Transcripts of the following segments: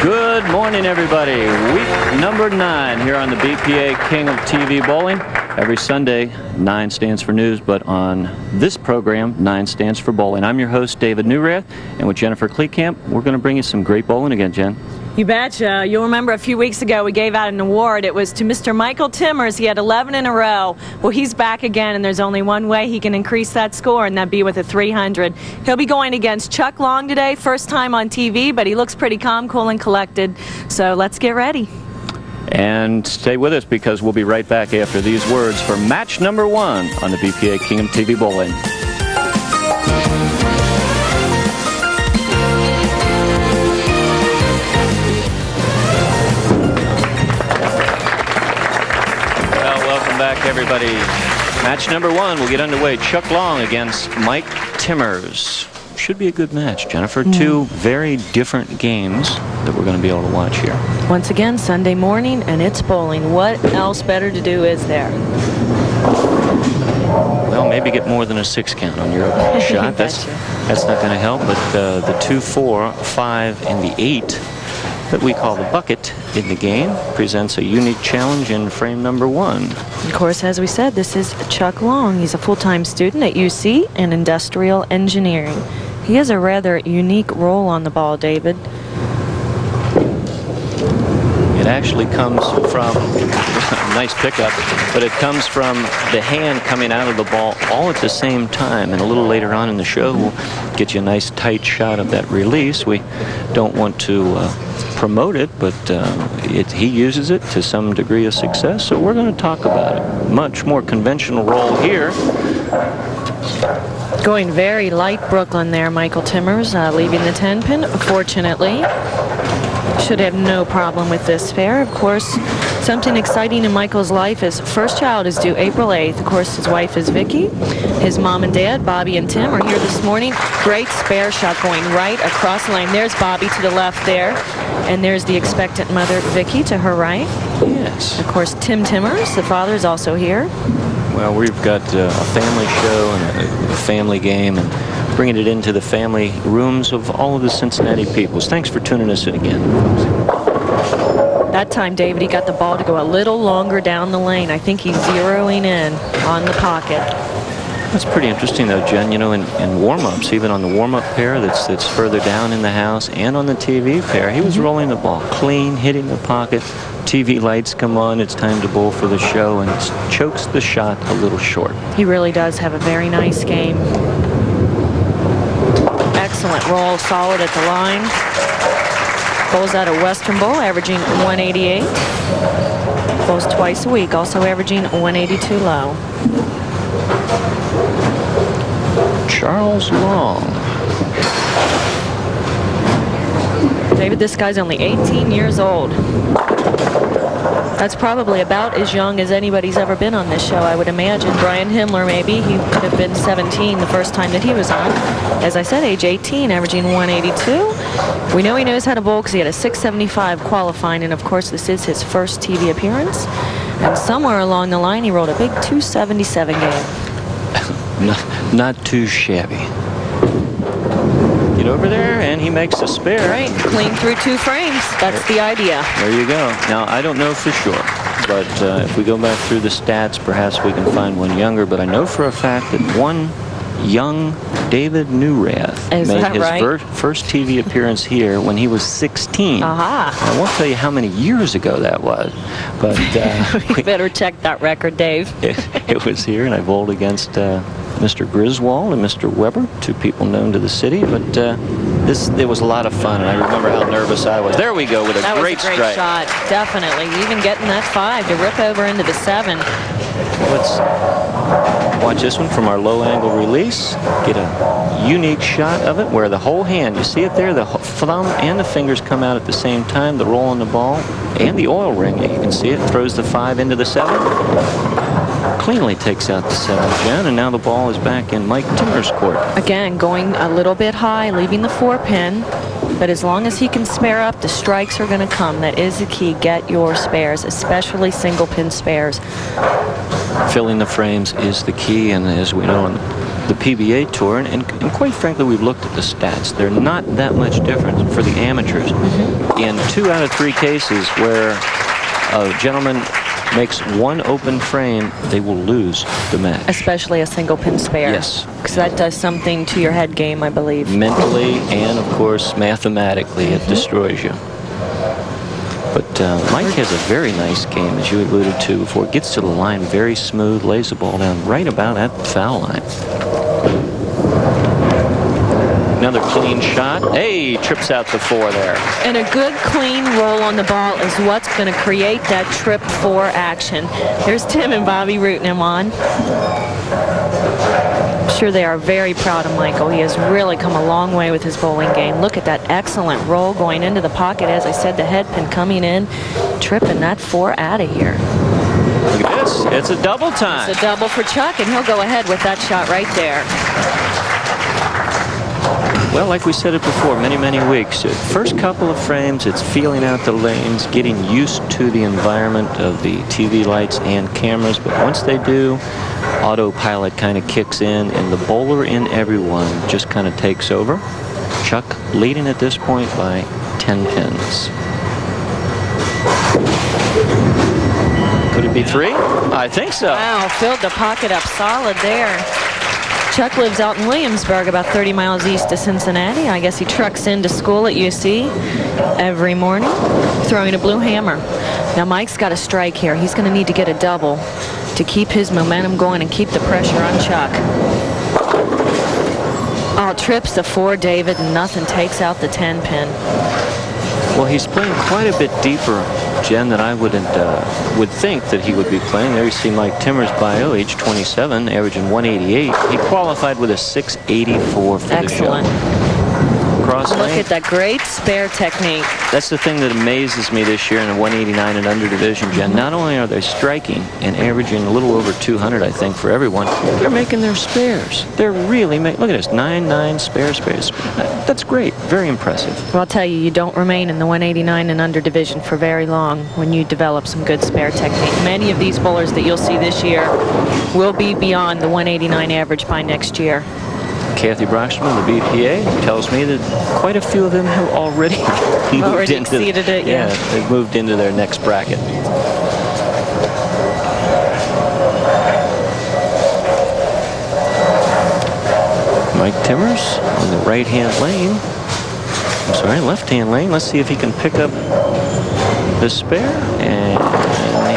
Good morning, everybody. Week number 9 here on the BPA King of TV Bowling. Every Sunday, 9 stands for news, but on this program, 9 stands for bowling. I'm your host, David Newrath, and with Jennifer Kleekamp, we're going to bring you some great bowling again, Jen. You betcha. You'll remember a few weeks ago we gave out an award. It was to Mr. Michael Timmers. He had 11 in a row. Well, he's back again, and there's only one way he can increase that score, and that'd be with a 300. He'll be going against Chuck Long today. First time on TV, but he looks pretty calm, cool, and collected. So let's get ready. And stay with us because we'll be right back after these words for match number 1 on the BPA King of TV Bowling. Back, everybody. Match number 1 will get underway. Chuck Long against Mike Timmers. Should be a good match, Jennifer. 2 very different games that we're going to be able to watch here. Once again, Sunday morning, and it's bowling. What else better to do is there? Well, maybe get more than a 6 count on your shot. That's not going to help, but the 2, 4, 5, and the 8 that we call the bucket in the game presents a unique challenge in frame number 1. Of course, as we said, this is Chuck Long. He's a full-time student at UC in industrial engineering. He has a rather unique role on the ball, David. It actually comes from nice pickup, but it comes from the hand coming out of the ball all at the same time. And a little later on in the show, we'll get you a nice tight shot of that release. We don't want to promote it, but he uses it to some degree of success, so we're going to talk about it. Much more conventional role here. Going very light Brooklyn there, Michael Timmers, leaving the 10-pin, fortunately. Should have no problem with this pair. Of course, something exciting in Michael's life. His first child is due April 8th. Of course, his wife is Vicky. His mom and dad, Bobby and Tim, are here this morning. Great spare shot going right across the lane. There's Bobby to the left there. And there's the expectant mother, Vicky, to her right. Yes. Of course, Tim Timmers, the father, is also here. Well, we've got a family show and a family game, and bringing it into the family rooms of all of the Cincinnati peoples. Thanks for tuning us in again. That time, David, he got the ball to go a little longer down the lane. I think he's zeroing in on the pocket. That's pretty interesting, though, Jen. You know, in warm-ups, even on the warm-up pair that's further down in the house, and on the TV pair, he was rolling the ball clean, hitting the pocket. TV lights come on, it's time to bowl for the show, and it chokes the shot a little short. He really does have a very nice game. Excellent roll, solid at the line. Bowls out at Western Bowl, averaging 188. Bowls twice a week, also averaging 182 low. Charles Long. David, this guy's only 18 years old. That's probably about as young as anybody's ever been on this show, I would imagine. Brian Himmler, maybe. He could have been 17 the first time that he was on. As I said, age 18, averaging 182. We know he knows how to bowl because he had a 675 qualifying, and of course this is his first TV appearance. And somewhere along the line, he rolled a big 277 game. Not too shabby. Get over there, and he makes a spare. Right, clean through 2 frames. That's the idea. There you go. Now, I don't know for sure, but if we go back through the stats, perhaps we can find one younger. But I know for a fact that one young David Newrath made his first TV appearance here when he was 16. Aha. I won't tell you how many years ago that was, but we better check that record, Dave. It was here, and I bowled against Mr. Griswold and Mr. Weber, 2 people known to the city, but it was a lot of fun, and I remember how nervous I was. There we go with a great strike. That was a great shot, definitely. Even getting that 5 to rip over into the 7. Let's watch this one from our low-angle release. Get a unique shot of it where the whole hand, you see it there, the thumb and the fingers come out at the same time, the roll on the ball, and the oil ring, you can see it, throws the 5 into the 7. Cleanly takes out the 7, Jen, and now the ball is back in Mike Timmers' court. Again, going a little bit high, leaving the 4-pin. But as long as he can spare up, the strikes are going to come. That is the key. Get your spares, especially single pin spares. Filling the frames is the key, and as we know in the PBA Tour, and quite frankly, we've looked at the stats. They're not that much different for the amateurs. In 2 out of 3 cases where a gentleman makes one open frame, they will lose the match. Especially a single pin spare. Yes. Because that does something to your head game, I believe. Mentally and, of course, mathematically, it destroys you. But Mike has a very nice game, as you alluded to before. Gets to the line very smooth, lays the ball down right about at the foul line. Another clean shot. Hey, trips out the 4 there. And a good clean roll on the ball is what's going to create that trip 4 action. Here's Tim and Bobby rooting him on. I'm sure they are very proud of Michael. He has really come a long way with his bowling game. Look at that excellent roll going into the pocket. As I said, the head pin coming in, tripping that 4 out of here. Look at this. It's a double time. It's a double for Chuck, and he'll go ahead with that shot right there. Well, like we said it before, many weeks. First couple of frames, it's feeling out the lanes, getting used to the environment of the TV lights and cameras. But once they do, autopilot kind of kicks in, and the bowler in everyone just kind of takes over. Chuck leading at this point by 10 pins. Could it be 3? I think so. Wow, filled the pocket up solid there. Chuck lives out in Williamsburg, about 30 miles east of Cincinnati. I guess he trucks into school at UC every morning, throwing a blue hammer. Now Mike's got a strike here. He's going to need to get a double to keep his momentum going and keep the pressure on Chuck. Oh, trips the 4, David, and nothing takes out the 10 pin. Well, he's playing quite a bit deeper, Jen, than I would think that he would be playing. There you see Mike Timmer's bio, age 27, averaging 188. He qualified with a 684 for Excellent. the show. Cross Look lane. at that great spare technique. That's the thing that amazes me this year in the 189 and under division, Jen. Not only are they striking and averaging a little over 200, I think, for everyone, they're making their spares. They're really making, look at this, 9-9 spares. That's great. Very impressive. Well, I'll tell you, you don't remain in the 189 and under division for very long when you develop some good spare technique. Many of these bowlers that you'll see this year will be beyond the 189 average by next year. Kathy Brockstrom, the BPA, tells me that quite a few of them have already moved into exceeded it, yeah. They've moved into their next bracket. Mike Timmers on the right-hand lane. I'm sorry, left-hand lane. Let's see if he can pick up the spare, and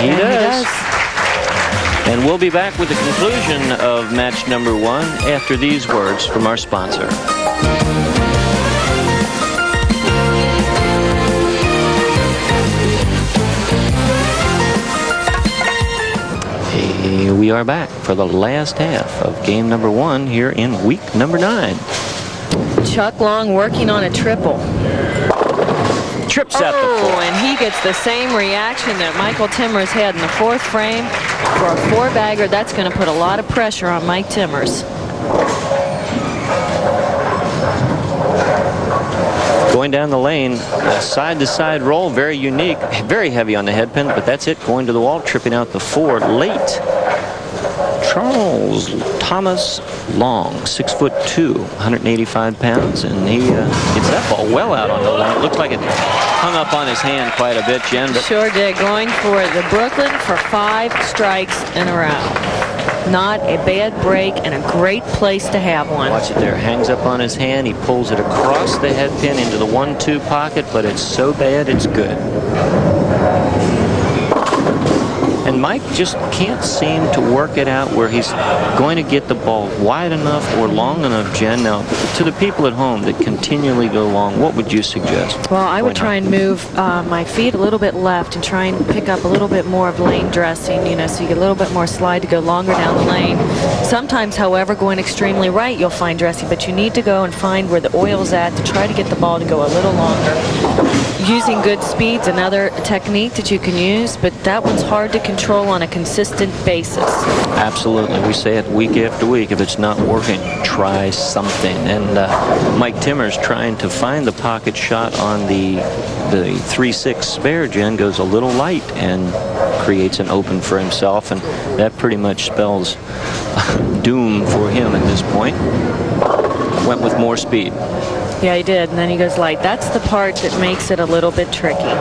he does. And we'll be back with the conclusion of match number 1 after these words from our sponsor. Hey, we are back for the last half of game number 1 here in week number 9. Chuck Long working on a triple. Trips out the 4. And he gets the same reaction that Michael Timmers had in the 4th frame. For a 4-bagger, that's going to put a lot of pressure on Mike Timmers. Going down the lane, a side-to-side roll, very unique, very heavy on the head pin, but that's it, going to the wall, tripping out the 4 late. Charles Thomas Long, 6'2", 185 pounds, and he gets that ball well out on the lane. It looked like it hung up on his hand quite a bit, Jen. But sure did, going for the Brooklyn for 5 strikes in a row. Not a bad break and a great place to have one. Watch it there, hangs up on his hand, he pulls it across the head pin into the 1-2 pocket, but it's so bad it's good. And Mike just can't seem to work it out where he's going to get the ball wide enough or long enough, Jen. Now, to the people at home that continually go long, what would you suggest? Well, I would try and move my feet a little bit left and try and pick up a little bit more of lane dressing, you know, so you get a little bit more slide to go longer down the lane. Sometimes, however, going extremely right, you'll find dressing, but you need to go and find where the oil's at to try to get the ball to go a little longer. using good speed's another technique that you can use, but that one's hard to control on a consistent basis. Absolutely. We say it week after week. If it's not working, try something. And Mike Timmer's trying to find the pocket shot on the 3-6 spare. Jen goes a little light and creates an open for himself, and that pretty much spells doom for him at this point. Went with more speed. Yeah, he did, and then he goes light. That's the part that makes it a little bit tricky.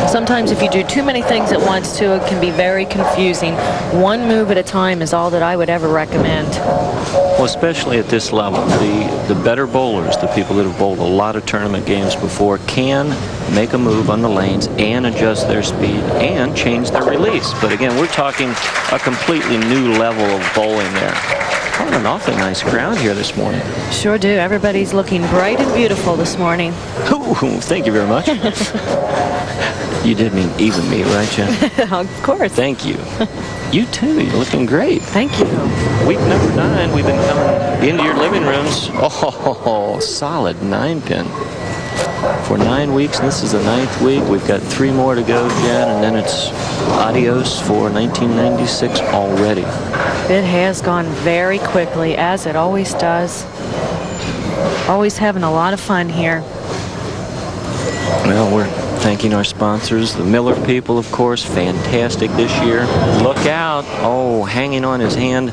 Sometimes if you do too many things at once, too, it can be very confusing. One move at a time is all that I would ever recommend. Well, especially at this level, the better bowlers, the people that have bowled a lot of tournament games before, can make a move on the lanes and adjust their speed and change their release. But again, we're talking a completely new level of bowling there. Oh, an awfully nice crowd here this morning. Sure do. Everybody's looking bright and beautiful this morning. Ooh, thank you very much. You did mean even me, right, Jen? Of course. Thank you. You too. You're looking great. Thank you. Week number 9, we've been coming into your living rooms. Oh, solid 9-pin. For 9 weeks, and this is the 9th week. We've got 3 more to go, Jen, and then it's adios for 1996 already. It has gone very quickly, as it always does. Always having a lot of fun here. Well, we're thanking our sponsors, the Miller people, of course. Fantastic this year. Look out. Oh, hanging on his hand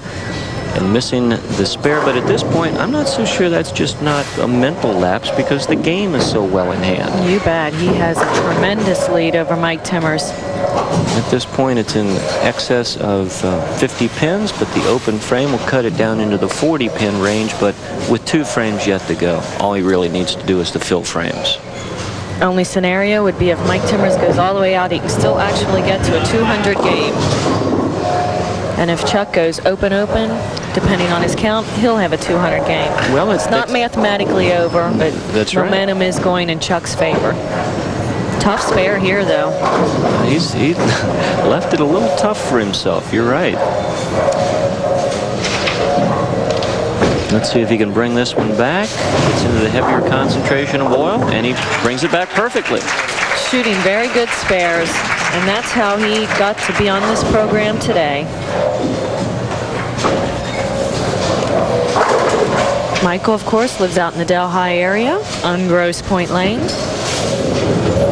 and missing the spare. But at this point, I'm not so sure that's just not a mental lapse, because the game is so well in hand. You bet. He has a tremendous lead over Mike Timmers. At this point, it's in excess of 50 pins, but the open frame will cut it down into the 40-pin range. But with 2 frames yet to go, all he really needs to do is to fill frames. Only scenario would be if Mike Timmers goes all the way out, he can still actually get to a 200 game. And if Chuck goes open, depending on his count, he'll have a 200 game. Well, it's not mathematically over, but that's momentum is going in Chuck's favor. Tough spare here, though. He left it a little tough for himself. You're right. Let's see if he can bring this one back. Gets into the heavier concentration of oil, and he brings it back perfectly. Shooting very good spares, and that's how he got to be on this program today. Michael, of course, lives out in the Delhi area on Grosse Pointe Lane.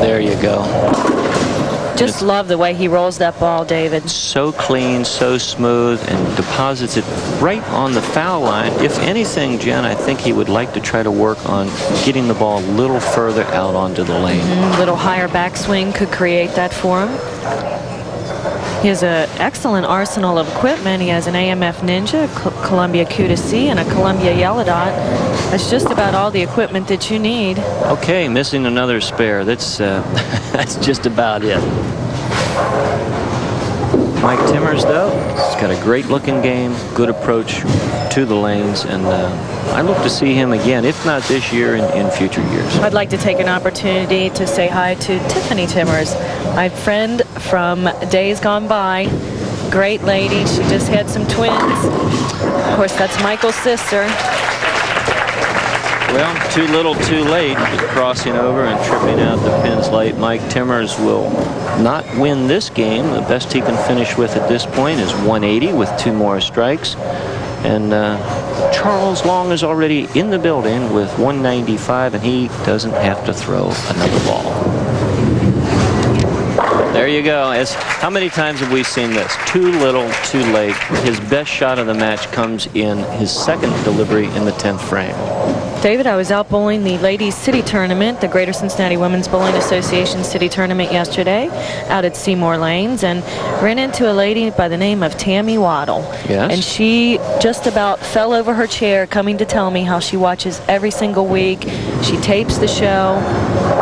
There you go. Just love the way he rolls that ball, David. So clean, so smooth, and deposits it right on the foul line. If anything, Jen, I think he would like to try to work on getting the ball a little further out onto the lane. A little higher backswing could create that for him. He has an excellent arsenal of equipment. He has an AMF Ninja, Columbia Q2C, and a Columbia Yellow Dot. That's just about all the equipment that you need. Okay, missing another spare. That's that's just about it. Mike Timmers, though, he's got a great-looking game, good approach to the lanes, and I look to see him again, if not this year, in future years. I'd like to take an opportunity to say hi to Tiffany Timmers, my friend from days gone by. Great lady. She just had some twins. Of course, that's Michael's sister. Well, too little, too late. Crossing over and tripping out the pins late. Mike Timmers will not win this game. The best he can finish with at this point is 180 with 2 more strikes. And Charles Long is already in the building with 195, and he doesn't have to throw another ball. There you go. How many times have we seen this? Too little, too late. His best shot of the match comes in his second delivery in the 10th frame. David, I was out bowling the Ladies City Tournament, the Greater Cincinnati Women's Bowling Association City Tournament yesterday, out at Seymour Lanes, and ran into a lady by the name of Tammy Waddle. Yes. And she just about fell over her chair coming to tell me how she watches every single week. She tapes the show,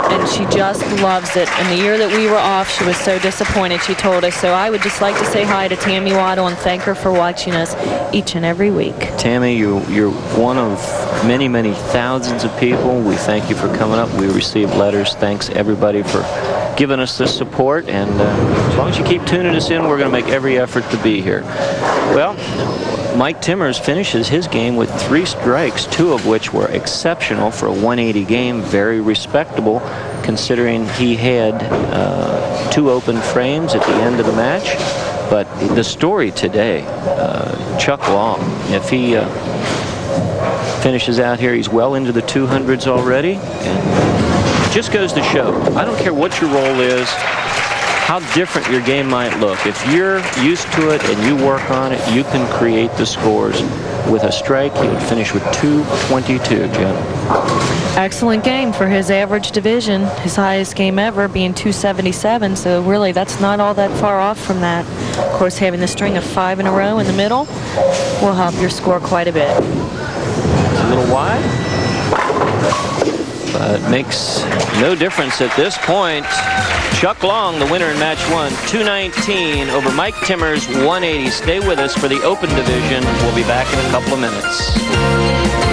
and she just loves it. And the year that we were off, she was so disappointed, she told us. So I would just like to say hi to Tammy Waddle and thank her for watching us each and every week. Tammy, you're one of many, many thousands of people. We thank you for coming up. We receive letters. Thanks, everybody, for giving us this support. And as long as you keep tuning us in, we're going to make every effort to be here. Well, Mike Timmers finishes his game with 3 strikes, 2 of which were exceptional for a 180 game. Very respectable, considering he had 2 open frames at the end of the match. But the story today, Chuck Long, if he finishes out here, he's well into the 200s already. And it just goes to show, I don't care what your role is, how different your game might look. If you're used to it and you work on it, you can create the scores. With a strike, he would finish with 222, Jim. Excellent game for his average division. His highest game ever being 277. So really, that's not all that far off from that. Of course, having the string of 5 in a row in the middle will help your score quite a bit. It's a little wide, but makes no difference at this point. Chuck Long, the winner in match 1, 219 over Mike Timmers, 180. Stay with us for the open division. We'll be back in a couple of minutes.